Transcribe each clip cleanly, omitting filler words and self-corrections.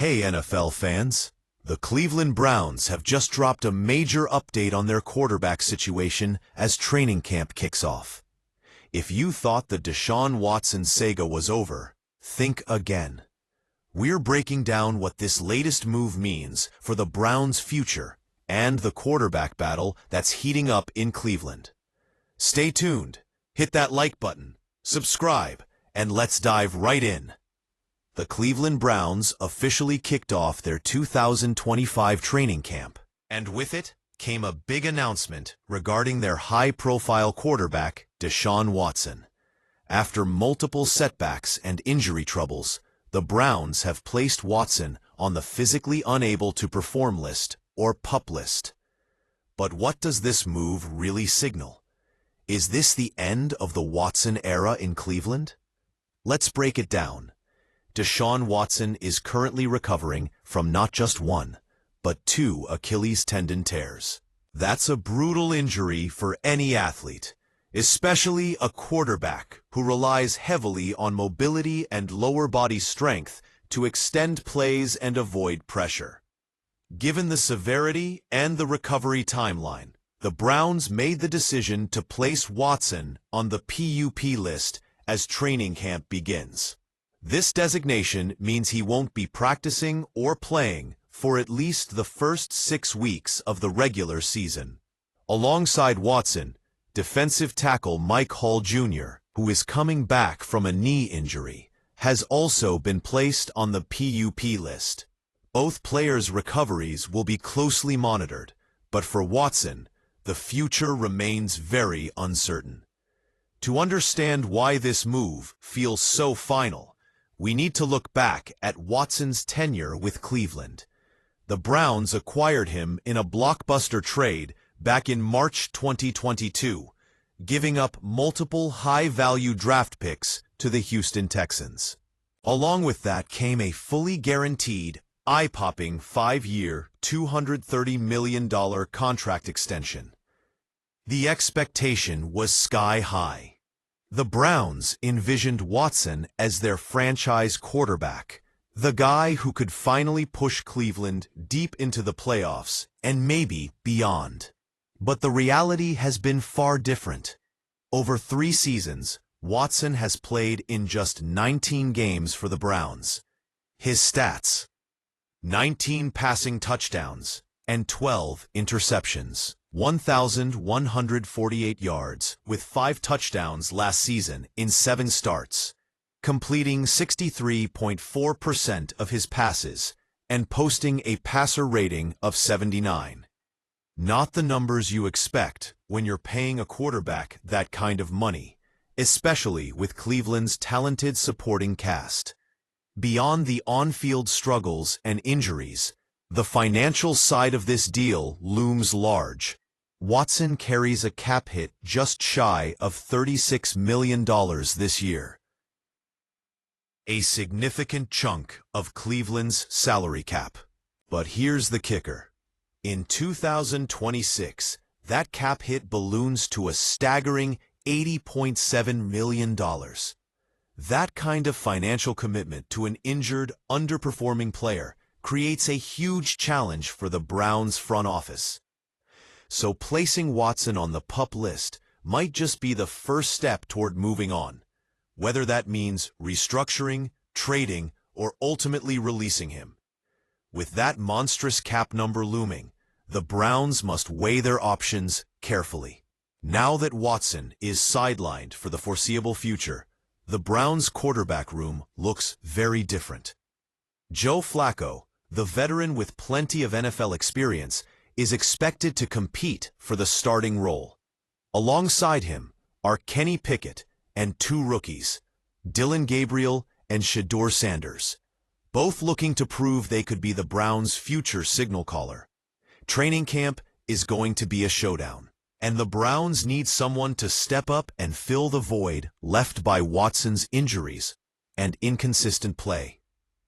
Hey NFL fans, the Cleveland Browns have just dropped a major update on their quarterback situation as training camp kicks off. If you thought the Deshaun Watson saga was over, think again. We're breaking down what this latest move means for the Browns' future and the quarterback battle that's heating up in Cleveland. Stay tuned, hit that like button, subscribe, and let's dive right in. The Cleveland Browns officially kicked off their 2025 training camp, and with it came a big announcement regarding their high-profile quarterback, Deshaun Watson. After multiple setbacks and injury troubles, the Browns have placed Watson on the physically unable to perform list, or PUP list. But what does this move really signal? Is this the end of the Watson era in Cleveland? Let's break it down. Deshaun Watson is currently recovering from not just one, but two Achilles tendon tears. That's a brutal injury for any athlete, especially a quarterback who relies heavily on mobility and lower body strength to extend plays and avoid pressure. Given the severity and the recovery timeline, the Browns made the decision to place Watson on the PUP list as training camp begins. This designation means he won't be practicing or playing for at least the first 6 weeks of the regular season. Alongside Watson, defensive tackle Mike Hall Jr., who is coming back from a knee injury, has also been placed on the PUP list. Both players' recoveries will be closely monitored, but for Watson, the future remains very uncertain. To understand why this move feels so final, we need to look back at Watson's tenure with Cleveland. The Browns acquired him in a blockbuster trade back in March 2022, giving up multiple high-value draft picks to the Houston Texans. Along with that came a fully guaranteed, eye-popping 5-year, $230 million contract extension. The expectation was sky-high. The Browns envisioned Watson as their franchise quarterback, the guy who could finally push Cleveland deep into the playoffs and maybe beyond. But the reality has been far different. Over 3 seasons, Watson has played in just 19 games for the Browns. His stats: 19 passing touchdowns and 12 interceptions. 1,148 yards, with 5 touchdowns last season in 7 starts, completing 63.4% of his passes and posting a passer rating of 79. Not the numbers you expect when you're paying a quarterback that kind of money, especially with Cleveland's talented supporting cast. Beyond the on-field struggles and injuries, the financial side of this deal looms large. Watson carries a cap hit just shy of $36 million this year. A significant chunk of Cleveland's salary cap. But here's the kicker. In 2026, that cap hit balloons to a staggering $80.7 million. That kind of financial commitment to an injured, underperforming player creates a huge challenge for the Browns front office. So placing Watson on the PUP list might just be the first step toward moving on, whether that means restructuring, trading, or ultimately releasing him. With that monstrous cap number looming, the Browns must weigh their options carefully. Now that Watson is sidelined for the foreseeable future, the Browns' quarterback room looks very different. Joe Flacco, the veteran with plenty of NFL experience, is expected to compete for the starting role. Alongside him are Kenny Pickett and 2 rookies, Dillon Gabriel and Shedeur Sanders, both looking to prove they could be the Browns' future signal caller. Training camp is going to be a showdown, and the Browns need someone to step up and fill the void left by Watson's injuries and inconsistent play.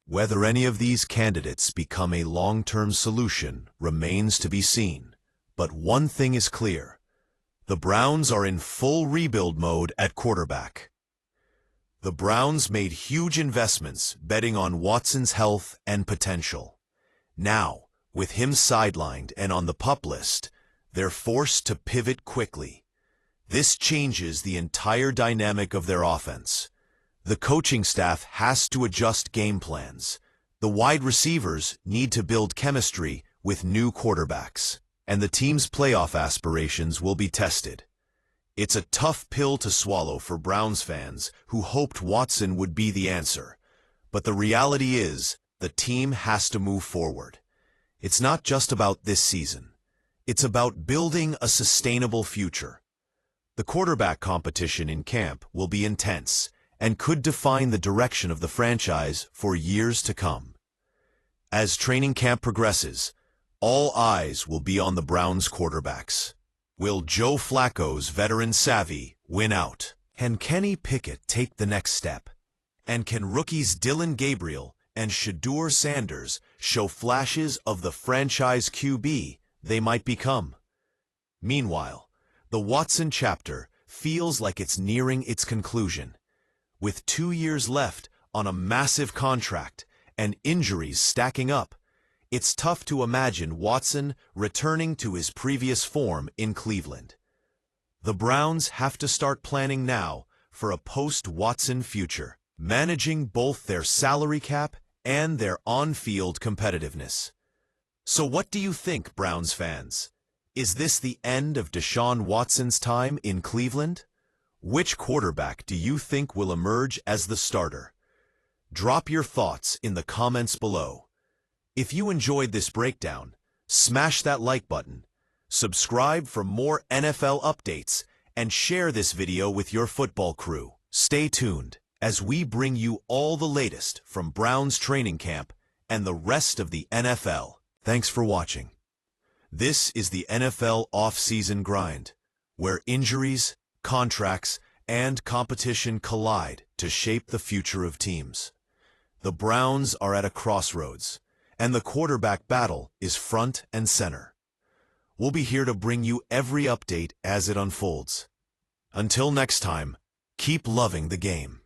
Whether any of these candidates become a long-term solution remains to be seen, but one thing is clear: the Browns are in full rebuild mode at quarterback. The Browns made huge investments betting on Watson's health and potential. Now, with him sidelined and on the PUP list, they're forced to pivot quickly. This changes the entire dynamic of their offense. The coaching staff has to adjust game plans. The wide receivers need to build chemistry with new quarterbacks, and the team's playoff aspirations will be tested. It's a tough pill to swallow for Browns fans who hoped Watson would be the answer. But the reality is, the team has to move forward. It's not just about this season. It's about building a sustainable future. The quarterback competition in camp will be intense and could define the direction of the franchise for years to come. As training camp progresses, all eyes will be on the Browns quarterbacks. Will Joe Flacco's veteran savvy win out? Can Kenny Pickett take the next step? And can rookies Dillon Gabriel and Shedeur Sanders show flashes of the franchise QB they might become? Meanwhile, the Watson chapter feels like it's nearing its conclusion. With 2 years left on a massive contract and injuries stacking up, it's tough to imagine Watson returning to his previous form in Cleveland. The Browns have to start planning now for a post-Watson future, managing both their salary cap and their on-field competitiveness. So what do you think, Browns fans? Is this the end of Deshaun Watson's time in Cleveland? Which quarterback do you think will emerge as the starter? Drop your thoughts in the comments below. If you enjoyed this breakdown, smash that like button, subscribe for more NFL updates, and share this video with your football crew. Stay tuned as we bring you all the latest from Browns training camp and the rest of the NFL. Thanks for watching. This is the NFL offseason grind, where injuries, contracts, and competition collide to shape the future of teams. The Browns are at a crossroads, and the quarterback battle is front and center. We'll be here to bring you every update as it unfolds. Until next time, keep loving the game.